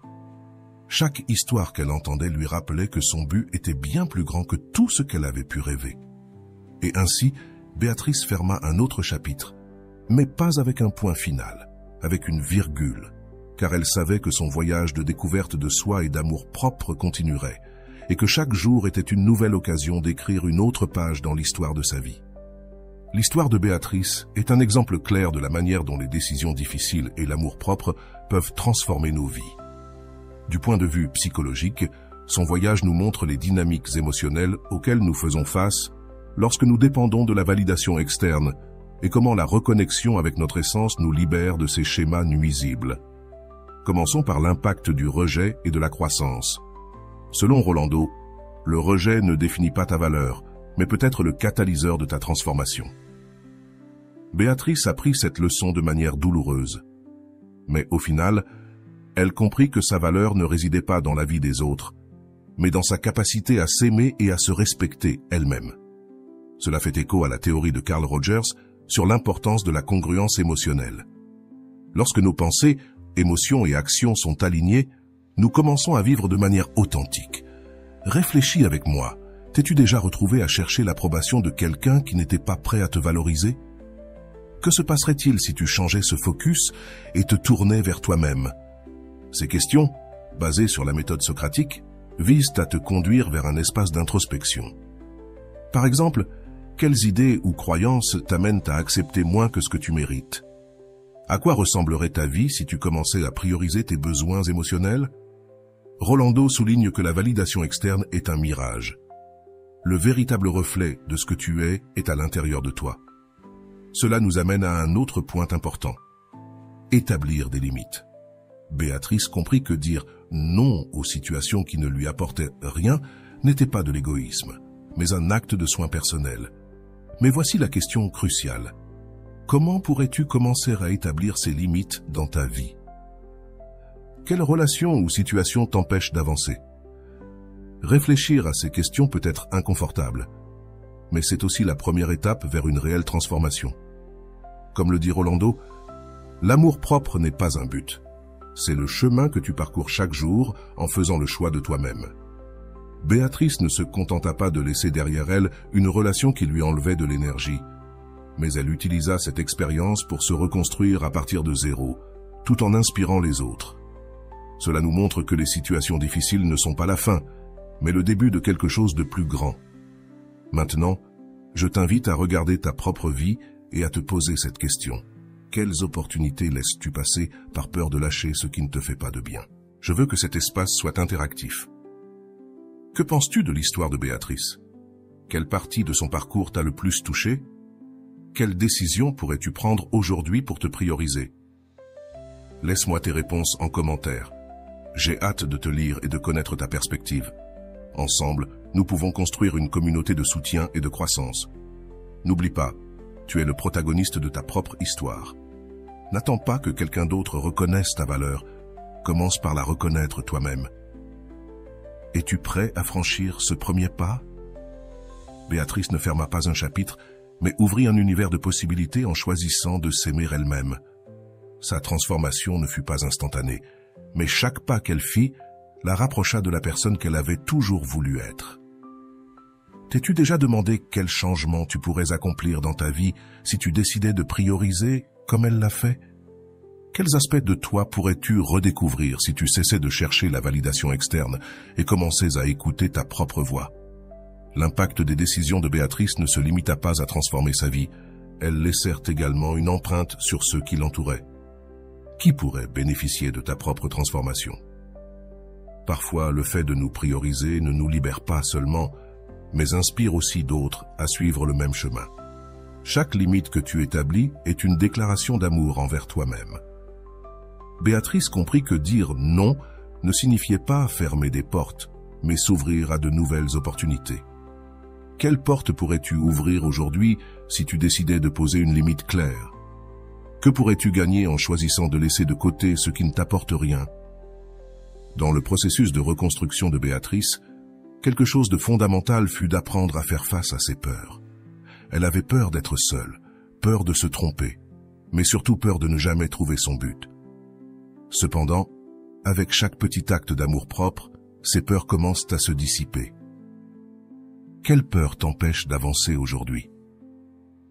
Chaque histoire qu'elle entendait lui rappelait que son but était bien plus grand que tout ce qu'elle avait pu rêver. Et ainsi, Béatrice ferma un autre chapitre, mais pas avec un point final, avec une virgule, car elle savait que son voyage de découverte de soi et d'amour propre continuerait, et que chaque jour était une nouvelle occasion d'écrire une autre page dans l'histoire de sa vie. L'histoire de Béatrice est un exemple clair de la manière dont les décisions difficiles et l'amour-propre peuvent transformer nos vies. Du point de vue psychologique, son voyage nous montre les dynamiques émotionnelles auxquelles nous faisons face lorsque nous dépendons de la validation externe et comment la reconnexion avec notre essence nous libère de ces schémas nuisibles. Commençons par l'impact du rejet et de la croissance. Selon Rolando, le rejet ne définit pas ta valeur, mais peut être le catalyseur de ta transformation. Béatrice apprit cette leçon de manière douloureuse. Mais au final, elle comprit que sa valeur ne résidait pas dans la vie des autres, mais dans sa capacité à s'aimer et à se respecter elle-même. Cela fait écho à la théorie de Carl Rogers sur l'importance de la congruence émotionnelle. Lorsque nos pensées, émotions et actions sont alignées, nous commençons à vivre de manière authentique. Réfléchis avec moi. T'es-tu déjà retrouvé à chercher l'approbation de quelqu'un qui n'était pas prêt à te valoriser? Que se passerait-il si tu changeais ce focus et te tournais vers toi-même? Ces questions, basées sur la méthode socratique, visent à te conduire vers un espace d'introspection. Par exemple, quelles idées ou croyances t'amènent à accepter moins que ce que tu mérites? À quoi ressemblerait ta vie si tu commençais à prioriser tes besoins émotionnels? Rolando souligne que la validation externe est un mirage. Le véritable reflet de ce que tu es est à l'intérieur de toi. Cela nous amène à un autre point important. Établir des limites. Béatrice comprit que dire non aux situations qui ne lui apportaient rien n'était pas de l'égoïsme, mais un acte de soin personnel. Mais voici la question cruciale. Comment pourrais-tu commencer à établir ces limites dans ta vie? Quelles relations ou situations t'empêchent d'avancer? Réfléchir à ces questions peut être inconfortable, mais c'est aussi la première étape vers une réelle transformation. comme le dit Rolando, l'amour-propre n'est pas un but. C'est le chemin que tu parcours chaque jour en faisant le choix de toi-même. Béatrice ne se contenta pas de laisser derrière elle une relation qui lui enlevait de l'énergie, mais elle utilisa cette expérience pour se reconstruire à partir de zéro, tout en inspirant les autres. Cela nous montre que les situations difficiles ne sont pas la fin, mais le début de quelque chose de plus grand. Maintenant, je t'invite à regarder ta propre vie et à te poser cette question. Quelles opportunités laisses-tu passer par peur de lâcher ce qui ne te fait pas de bien? Je veux que cet espace soit interactif. Que penses-tu de l'histoire de Béatrice? Quelle partie de son parcours t'a le plus touché? Quelle décision pourrais-tu prendre aujourd'hui pour te prioriser? Laisse-moi tes réponses en commentaire. J'ai hâte de te lire et de connaître ta perspective. Ensemble, nous pouvons construire une communauté de soutien et de croissance. N'oublie pas, tu es le protagoniste de ta propre histoire. N'attends pas que quelqu'un d'autre reconnaisse ta valeur. Commence par la reconnaître toi-même. Es-tu prêt à franchir ce premier pas? Béatrice ne ferma pas un chapitre, mais ouvrit un univers de possibilités en choisissant de s'aimer elle-même. Sa transformation ne fut pas instantanée, mais chaque pas qu'elle fit la rapprocha de la personne qu'elle avait toujours voulu être. T'es-tu déjà demandé quel changement tu pourrais accomplir dans ta vie si tu décidais de prioriser comme elle l'a fait? Quels aspects de toi pourrais-tu redécouvrir si tu cessais de chercher la validation externe et commençais à écouter ta propre voix? L'impact des décisions de Béatrice ne se limita pas à transformer sa vie, elles laissèrent également une empreinte sur ceux qui l'entouraient. Qui pourrait bénéficier de ta propre transformation? Parfois, le fait de nous prioriser ne nous libère pas seulement, mais inspire aussi d'autres à suivre le même chemin. Chaque limite que tu établis est une déclaration d'amour envers toi-même. Béatrice comprit que dire non ne signifiait pas fermer des portes, mais s'ouvrir à de nouvelles opportunités. Quelle porte pourrais-tu ouvrir aujourd'hui si tu décidais de poser une limite claire? Que pourrais-tu gagner en choisissant de laisser de côté ce qui ne t'apporte rien? Dans le processus de reconstruction de Béatrice, quelque chose de fondamental fut d'apprendre à faire face à ses peurs. Elle avait peur d'être seule, peur de se tromper, mais surtout peur de ne jamais trouver son but. Cependant, avec chaque petit acte d'amour-propre, ces peurs commencent à se dissiper. Quelle peur t'empêche d'avancer aujourd'hui?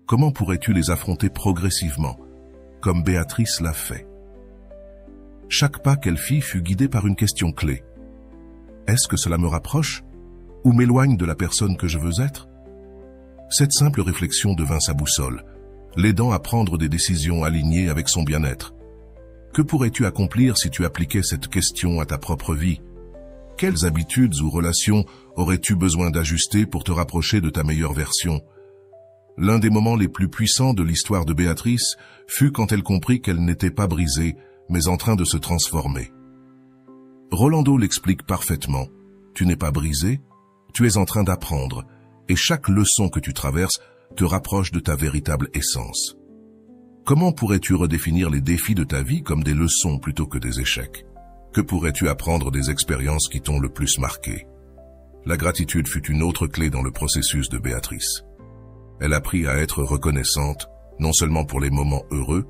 Comment pourrais-tu les affronter progressivement, comme Béatrice l'a fait? Chaque pas qu'elle fit fut guidé par une question clé. Est-ce que cela me rapproche ou m'éloigne de la personne que je veux être? Cette simple réflexion devint sa boussole, l'aidant à prendre des décisions alignées avec son bien-être. Que pourrais-tu accomplir si tu appliquais cette question à ta propre vie? Quelles habitudes ou relations aurais-tu besoin d'ajuster pour te rapprocher de ta meilleure version? L'un des moments les plus puissants de l'histoire de Béatrice fut quand elle comprit qu'elle n'était pas brisée, mais en train de se transformer. Rolando l'explique parfaitement. Tu n'es pas brisé, tu es en train d'apprendre, et chaque leçon que tu traverses te rapproche de ta véritable essence. Comment pourrais-tu redéfinir les défis de ta vie comme des leçons plutôt que des échecs? Que pourrais-tu apprendre des expériences qui t'ont le plus marqué? La gratitude fut une autre clé dans le processus de Béatrice. Elle apprit à être reconnaissante, non seulement pour les moments heureux,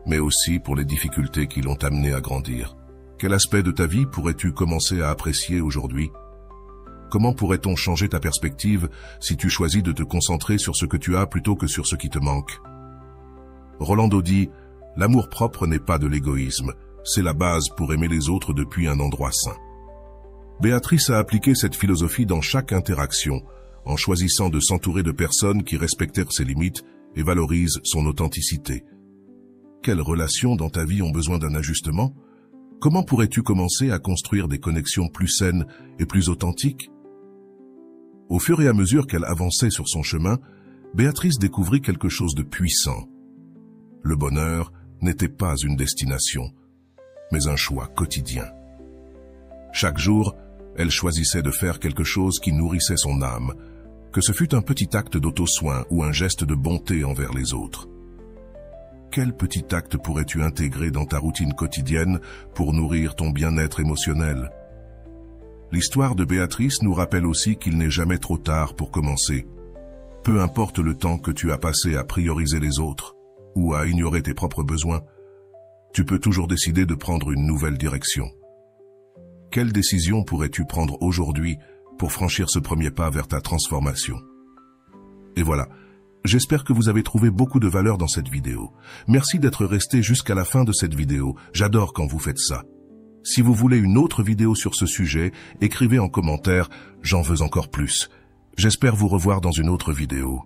mais aussi pour les difficultés qui l'ont amenée à grandir. Quel aspect de ta vie pourrais-tu commencer à apprécier aujourd'hui? Comment pourrait-on changer ta perspective si tu choisis de te concentrer sur ce que tu as plutôt que sur ce qui te manque? Rolando dit, l'amour-propre n'est pas de l'égoïsme, c'est la base pour aimer les autres depuis un endroit sain. Béatrice a appliqué cette philosophie dans chaque interaction, en choisissant de s'entourer de personnes qui respectèrent ses limites et valorisent son authenticité. Quelles relations dans ta vie ont besoin d'un ajustement? Comment pourrais-tu commencer à construire des connexions plus saines et plus authentiques? Au fur et à mesure qu'elle avançait sur son chemin, Béatrice découvrit quelque chose de puissant. Le bonheur n'était pas une destination, mais un choix quotidien. Chaque jour, elle choisissait de faire quelque chose qui nourrissait son âme, que ce fût un petit acte d'auto-soin ou un geste de bonté envers les autres. Quel petit acte pourrais-tu intégrer dans ta routine quotidienne pour nourrir ton bien-être émotionnel? L'histoire de Béatrice nous rappelle aussi qu'il n'est jamais trop tard pour commencer. Peu importe le temps que tu as passé à prioriser les autres, ou à ignorer tes propres besoins, tu peux toujours décider de prendre une nouvelle direction. Quelle décision pourrais-tu prendre aujourd'hui pour franchir ce premier pas vers ta transformation? Et voilà, j'espère que vous avez trouvé beaucoup de valeur dans cette vidéo. Merci d'être resté jusqu'à la fin de cette vidéo, j'adore quand vous faites ça. Si vous voulez une autre vidéo sur ce sujet, écrivez en commentaire « J'en veux encore plus ». J'espère vous revoir dans une autre vidéo.